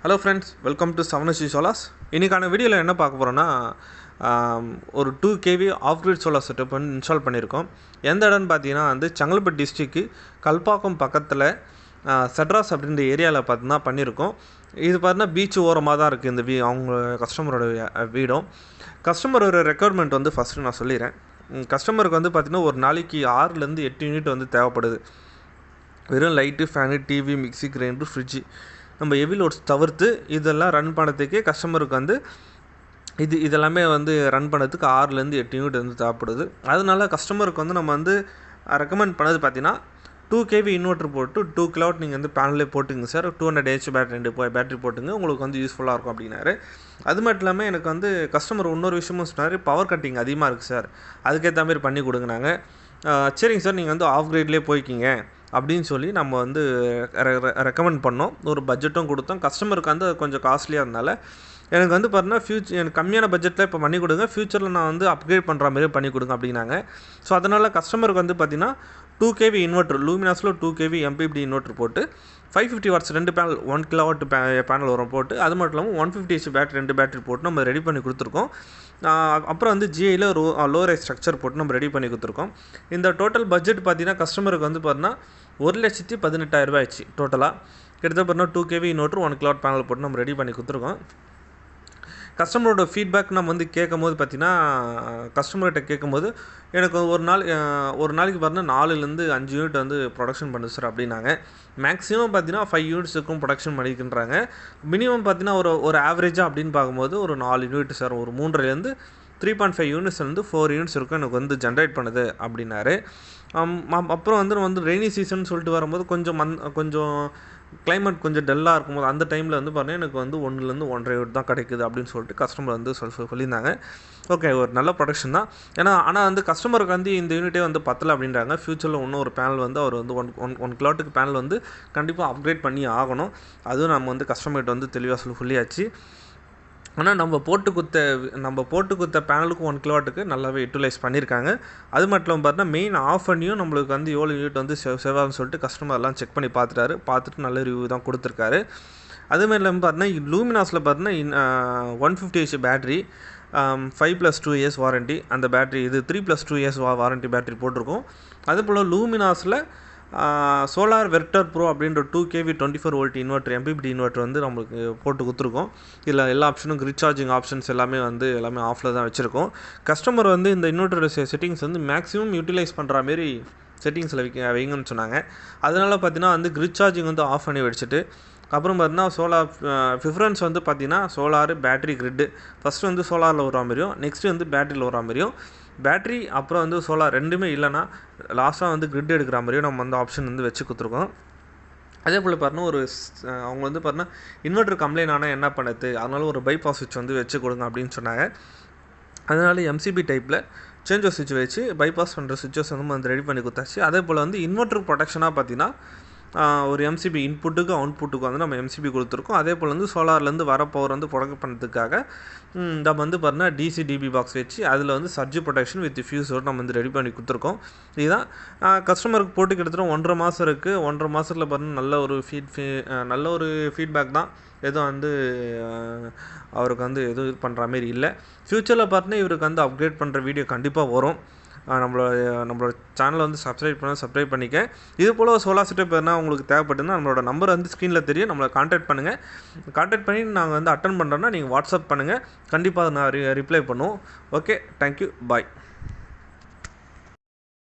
Hello friends, welcome to Savanasri solars. இன்றைக்கான வீடியோவில் என்ன பார்க்க போகிறோன்னா, ஒரு 2 kV off grid solar setup வந்து இன்ஸ்டால் பண்ணியிருக்கோம். எந்த இடம்னு பார்த்தீங்கன்னா செங்கல்பட்டு டிஸ்ட்ரிக்கு கல்பாக்கம் பக்கத்தில் செட்ராஸ் அப்படின்ற ஏரியாவில் பார்த்தீங்கன்னா பண்ணியிருக்கோம். இது பார்த்தீங்கன்னா பீச் ஓரமாக தான் இருக்குது இந்த அவங்க கஸ்டமரோட வீடும். கஸ்டமரோட ரெக்குயர்மெண்ட் வந்து ஃபஸ்ட்டு நான் சொல்லிடுறேன். கஸ்டமருக்கு வந்து பார்த்திங்கன்னா ஒரு நாளைக்கு 6லேருந்து 8 யூனிட் வந்து தேவைப்படுது. வெறும் light, fan, TV, mixie, grinder, fridge, நம்ம ஹெவி லோட்ஸ் தவிர்த்து இதெல்லாம் ரன் பண்ணுறதுக்கே கஸ்டமருக்கு வந்து இதெல்லாமே வந்து ரன் பண்ணுறதுக்கு 6லேருந்து 8 யூனிட் வந்து தேவைப்படுது. அதனால கஸ்டமருக்கு வந்து நம்ம வந்து ரெக்கமெண்ட் பண்ணது பார்த்தீங்கன்னா 2 kV இன்வெர்ட்டர் போட்டு 2 kW நீங்கள் வந்து பேனலே போட்டுங்க சார், 200 H பேட்டரி போட்டுங்க, உங்களுக்கு வந்து யூஸ்ஃபுல்லாக இருக்கும் அப்படின்னாரு. அது மட்டும் இல்லாமல் எனக்கு வந்து கஸ்டமர் இன்னொரு விஷயமும் சொன்னார், பவர் கட்டிங் அதிகமாக இருக்குது சார், அதுக்கேற்ற மாதிரி பண்ணி கொடுங்க. நாங்கள் சரிங்க சார், நீங்கள் வந்து ஆஃப் கிரேட்லேயே போய்க்கிங்க அப்படின்னு சொல்லி நம்ம வந்து ரெக்கமெண்ட் பண்ணோம். ஒரு பட்ஜெட்டும் கொடுத்தோம். கஸ்டமருக்கு வந்து கொஞ்சம் காஸ்ட்லியாக இருந்தால எனக்கு வந்து பார்த்தீங்கன்னா எனக்கு கம்மியான பட்ஜெட்டில் இப்போ பண்ணி கொடுங்க, ஃப்யூச்சரில் நான் வந்து அப்கிரேட் பண்ணுற மாதிரி பண்ணி கொடுங்க அப்படின்னாங்க. ஸோ அதனால் கஸ்டமருக்கு வந்து பார்த்திங்கன்னா 2 kV இன்வெர்ட்டர், லூமினாஸில் 2 kV MPPT இன்வெர்ட்டர் போட்டு 550 வாட்ஸ் 2 பேனல் 1 kW பேனல் வரும் போட்டு, அது மட்டும் இல்லாமல் 150 H பேட்டரி 2 பேட்டரி போட்டு நம்ம ரெடி பண்ணி கொடுத்துருக்கோம். அப்புறம் வந்து ஜிஐயில் லோ ரைஸ் ஸ்ட்ரக்சர் போட்டு நம்ம ரெடி பண்ணி கொடுத்துருக்கோம். இந்த டோட்டல் பட்ஜெட் பார்த்தீங்கன்னா கஸ்டமருக்கு வந்து பார்த்தீங்கன்னா 1,18,000 ஆயிடுச்சு டோட்டலாக. கிட்டத்தட்ட பார்த்தீங்கன்னா 2 kV இன்வெர்ட்டர் 1 kW பேனல் போட்டு நம்ம ரெடி பண்ணி கொடுத்துருக்கோம். கஸ்டமரோட ஃபீட்பேக் நம்ம வந்து கேட்கும்போது பார்த்திங்கன்னா, கஸ்டமர்கிட்ட கேட்கும்போது எனக்கு ஒரு நாளைக்கு பார்த்தீங்கன்னா 4லேருந்து 5 யூனிட் வந்து ப்ரொடக்ஷன் பண்ணுது சார் அப்படின்னாங்க. மேக்ஸிமம் பார்த்தீங்கன்னா 5 யூனிட்ஸ் இருக்கும் ப்ரொடக்ஷன் பண்ணிக்கின்றாங்க. மினிமம் பார்த்தீங்கன்னா ஒரு ஆவரேஜாக அப்படின்னு பார்க்கும்போது ஒரு 4 யூனிட் சார், ஒரு 3லேருந்து 3.5 யூனிட்ஸ் வந்து 4 யூனிட்ஸ் இருக்கும் எனக்கு வந்து ஜென்ரேட் பண்ணுது அப்படின்னாரு. அப்புறம் வந்து ரெய்னி சீசன் சொல்லிட்டு வரும்போது கொஞ்சம் கிளைமேட் கொஞ்சம் டல்லாக இருக்கும்போது அந்த டைமில் வந்து பார்த்தீங்கன்னா எனக்கு வந்து 1லேருந்து 1.5 யூனிட் தான் கிடைக்குது அப்படின்னு சொல்லிட்டு கஸ்டமர் வந்து சொல்லியிருந்தாங்க. ஓகே, ஒரு நல்ல ப்ரொடக்ஷன் தான். ஆனால் வந்து கஸ்டமருக்கு வந்து இந்த யூனிட்டே வந்து பத்தலை அப்படின்றாங்க. ஃப்யூச்சரில் இன்னும் ஒரு பேனல் வந்து அவர் வந்து 1 kW பேனல் வந்து கண்டிப்பாக அப்கிரேட் பண்ணி ஆகணும். அதுவும் நம்ம வந்து கஸ்டமர்கிட்ட வந்து தெளிவாக சொல்லியாச்சு. ஆனால் நம்ம போட்டு கொடுத்த பேனலுக்கு 1 kW நல்லாவே யூட்டிலைஸ் பண்ணியிருக்காங்க. அது மட்டும் பார்த்தீங்கன்னா மெயின் ஆஃப் பண்ணியும் நம்மளுக்கு வந்து எவ்வளோ யூனிட் வந்து சேவாகும்னு சொல்லிட்டு கஸ்டமர்லாம் செக் பண்ணி பார்த்துட்டு நல்ல ரிவ்யூ தான் கொடுத்துருக்காரு. அதுமாதிரி இல்லாமல் பார்த்தீங்கன்னா லூமினாஸில் பார்த்தீங்கன்னா 150 H பேட்ரி, 5+2 years வாரண்ட்டி அந்த பேட்ரி, இது 3+2 years வாரண்ட்டி பேட்ரி போட்டிருக்கோம். அதுபோல் லூமினாஸில் சோலார் வெர்டர் ப்ரோ அப்படின்ற 2 kV 24 volt inverter MPPT inverter வந்து நம்மளுக்கு போட்டு கொடுத்துருக்கோம். இதில் எல்லா ஆப்ஷனும் கிரிட் சார்ஜிங் ஆப்ஷன்ஸ் எல்லாமே ஆஃபில் தான் வச்சுருக்கோம். கஸ்டமர் வந்து இந்த இன்வெர்ட்டர் செட்டிங்ஸ் வந்து மேக்ஸிமம் யூட்டிலைஸ் பண்ணுற மாரி செட்டிங்ஸில் வைங்கன்னு சொன்னாங்க. அதனால் பார்த்தீங்கன்னா வந்து கிரிட் சார்ஜிங் வந்து ஆஃப் பண்ணி வச்சுட்டு, அப்புறம் பார்த்தீங்கன்னா சோலார் ப்ரிஃபரன்ஸ் வந்து பார்த்திங்கன்னா சோலார், பேட்ரி, கிரிட்டு, ஃபஸ்ட்டு வந்து சோலாரில் வர மாதிரியும் நெக்ஸ்ட்டு வந்து பேட்டரியில் வர மாதிரியும், பேட்ரி அப்புறம் வந்து சோலார் ரெண்டுமே இல்லைனா லாஸ்ட்டாக வந்து கிரிட் எடுக்கிற மாதிரியும் நம்ம வந்து ஆப்ஷன் வந்து வச்சு கொடுத்துருக்கோம். அதே போல் பார்த்தீங்கன்னா அவங்க வந்து பார்த்தீங்கன்னா இன்வெர்ட்டர் கம்ப்ளைண்ட் ஆனால் என்ன பண்ணுது, அதனால ஒரு பைபாஸ் சுவிட்ச் வந்து வச்சு கொடுங்க அப்படின்னு சொன்னாங்க. அதனால MCB டைப்பில் சேஞ்ச் ஆஃப் சுவிட்ச் வச்சு பைபாஸ் பண்ணுற சுவிட்சஸ் வந்து ரெடி பண்ணி கொடுத்தாச்சு. அதே போல் வந்து இன்வெர்ட்டர் ப்ரொடெக்ஷனாக பார்த்தீங்கன்னா ஒரு MCB இன்புட்டுக்கும் அவுட்புட்டுக்கும் வந்து நம்ம MCB கொடுத்துருக்கோம். அதே போல் வந்து சோலார்லேருந்து வர பவர் வந்து ப்ரொடக்ட் பண்ணுறதுக்காக நம்ம வந்து பார்த்தீங்கன்னா DC DB பாக்ஸ் வச்சு அதில் வந்து சர்ஜ் ப்ரொடெக்ஷன் வித் ஃபியூஸோடு நம்ம வந்து ரெடி பண்ணி கொடுத்துருக்கோம். இதுதான் கஸ்டமருக்கு போட்டு கிட்டத்தட்ட 1.5 மாதம் இருக்குது. 1.5 மாதத்தில் பார்த்தீங்கன்னா நல்ல ஒரு ஃபீட்பேக் தான். எதுவும் வந்து அவருக்கு வந்து எதுவும் இது பண்ணுற மாதிரி இல்லை. ஃப்யூச்சரில் பார்த்தீங்கன்னா இவருக்கு வந்து அப்கிரேட் பண்ணுற வீடியோ கண்டிப்பாக வரும். நம்மளோட சேனலை வந்து சப்ஸ்கிரைப் பண்ணிக்க. இது போல் சோலார் செட்டப் எதுனா உங்களுக்கு தேவைப்பட்டுன்னா நம்மளோட நம்பர் வந்து ஸ்க்ரீனில் தெரியும், நம்மளை கான்டாக்ட் பண்ணுங்கள். கான்டாக்ட் பண்ணி நாங்கள் வந்து அட்டன் பண்ணுறோன்னா நீங்கள் வாட்ஸ்அப் பண்ணுங்கள், கண்டிப்பாக நான் ரிப்ளை பண்ணுவோம். ஓகே, தேங்க்யூ, பாய்.